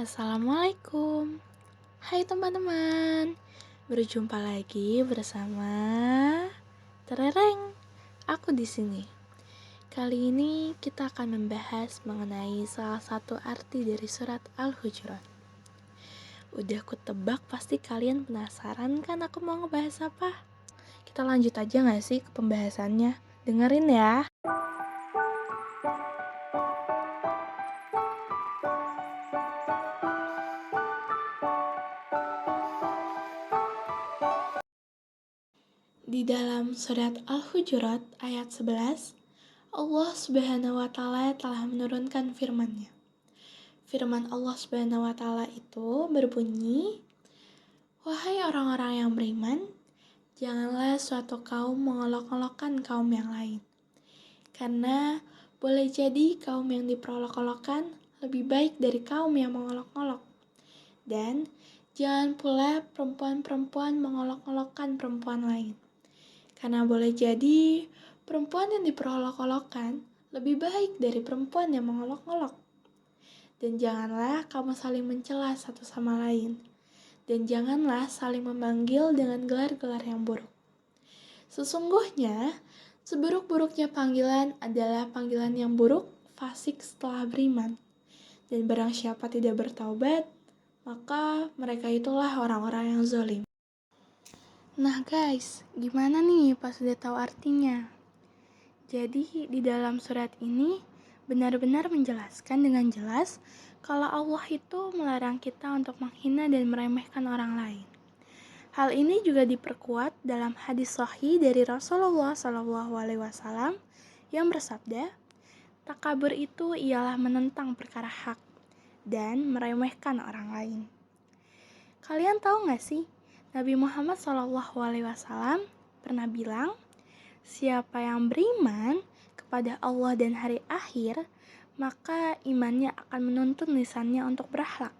Assalamualaikum. Hai teman-teman. Berjumpa lagi bersama Terereng. Aku di sini. Kali ini kita akan membahas mengenai salah satu arti dari surat Al-Hujurat. Udah aku tebak pasti kalian penasaran kan aku mau ngebahas apa? Kita lanjut aja gak sih ke pembahasannya? Dengerin ya. Di dalam surat Al-Hujurat ayat 11, Allah Subhanahu wa Ta'ala telah menurunkan firman-Nya. Firman Allah Subhanahu wa Ta'ala itu berbunyi, "Wahai orang-orang yang beriman, janganlah suatu kaum mengolok-olokkan kaum yang lain. Karena boleh jadi kaum yang diperolok-olokkan lebih baik dari kaum yang mengolok-olok. Dan jangan pula perempuan-perempuan mengolok-olokkan perempuan lain. Karena boleh jadi perempuan yang diperolok-olokkan lebih baik dari perempuan yang mengolok-olok. Dan janganlah kamu saling mencela satu sama lain. Dan janganlah saling memanggil dengan gelar-gelar yang buruk. Sesungguhnya, seburuk-buruknya panggilan adalah panggilan yang buruk, fasik setelah beriman. Dan barang siapa tidak bertaubat, maka mereka itulah orang-orang yang zalim." Nah guys, gimana nih pas udah tahu artinya? Jadi di dalam surat ini benar-benar menjelaskan dengan jelas kalau Allah itu melarang kita untuk menghina dan meremehkan orang lain. Hal ini juga diperkuat dalam hadis sahih dari Rasulullah SAW yang bersabda, "Takabur itu ialah menentang perkara hak dan meremehkan orang lain." Kalian tahu gak sih, Nabi Muhammad SAW pernah bilang, siapa yang beriman kepada Allah dan hari akhir, maka imannya akan menuntun lisannya untuk berakhlak.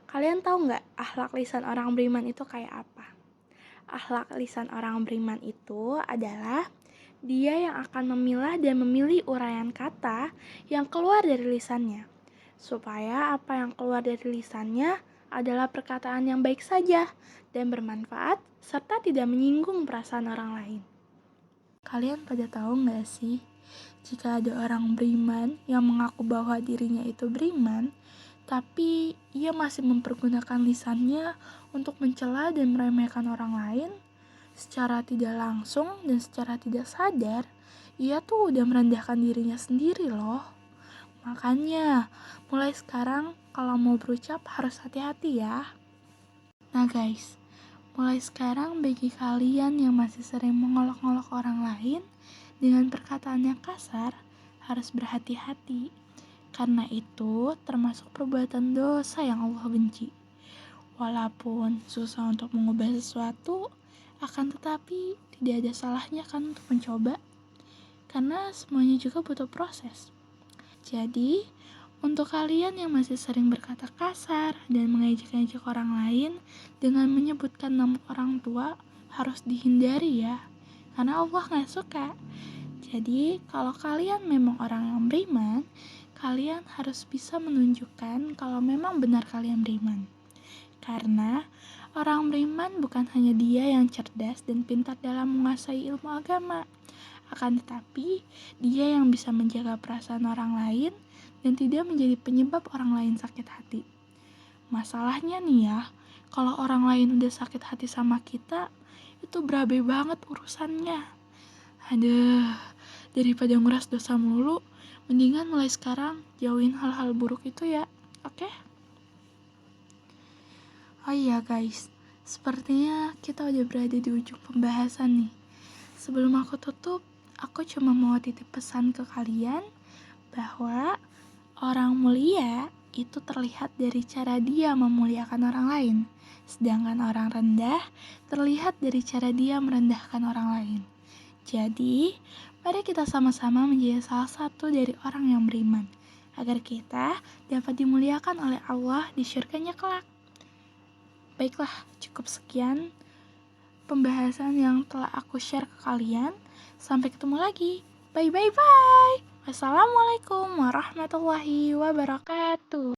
Kalian tahu nggak akhlak lisan orang beriman itu kayak apa? Akhlak lisan orang beriman itu adalah dia yang akan memilah dan memilih uraian kata yang keluar dari lisannya, supaya apa yang keluar dari lisannya adalah perkataan yang baik saja dan bermanfaat serta tidak menyinggung perasaan orang lain. Kalian pada tahu nggak sih, jika ada orang beriman yang mengaku bahwa dirinya itu beriman, tapi ia masih mempergunakan lisannya untuk mencela dan meremehkan orang lain, secara tidak langsung dan secara tidak sadar, ia tuh udah merendahkan dirinya sendiri loh. Makanya, mulai sekarang kalau mau berucap harus hati-hati ya. Nah guys, mulai sekarang bagi kalian yang masih sering mengolok-olok orang lain dengan perkataan yang kasar, harus berhati-hati. Karena itu termasuk perbuatan dosa yang Allah benci. Walaupun susah untuk mengubah sesuatu, akan tetapi tidak ada salahnya kan untuk mencoba. Karena semuanya juga butuh proses. Jadi, untuk kalian yang masih sering berkata kasar dan mengejek-ejek orang lain dengan menyebutkan nama orang tua, harus dihindari ya, karena Allah gak suka. Jadi, kalau kalian memang orang yang beriman, kalian harus bisa menunjukkan kalau memang benar kalian beriman. Karena orang beriman bukan hanya dia yang cerdas dan pintar dalam menguasai ilmu agama, akan tetapi dia yang bisa menjaga perasaan orang lain dan tidak menjadi penyebab orang lain sakit hati. Masalahnya nih ya, kalau orang lain udah sakit hati sama kita, itu berabe banget urusannya. Aduh, daripada nguras dosa melulu, mendingan mulai sekarang jauhin hal-hal buruk itu ya, oke? Oh iya guys, sepertinya kita udah berada di ujung pembahasan nih. Sebelum aku tutup, aku cuma mau titip pesan ke kalian bahwa orang mulia itu terlihat dari cara dia memuliakan orang lain, sedangkan orang rendah terlihat dari cara dia merendahkan orang lain. Jadi, mari kita sama-sama menjadi salah satu dari orang yang beriman, agar kita dapat dimuliakan oleh Allah di syurganya kelak. Baiklah, cukup sekian pembahasan yang telah aku share ke kalian. Sampai ketemu lagi. Bye. Wassalamualaikum warahmatullahi wabarakatuh.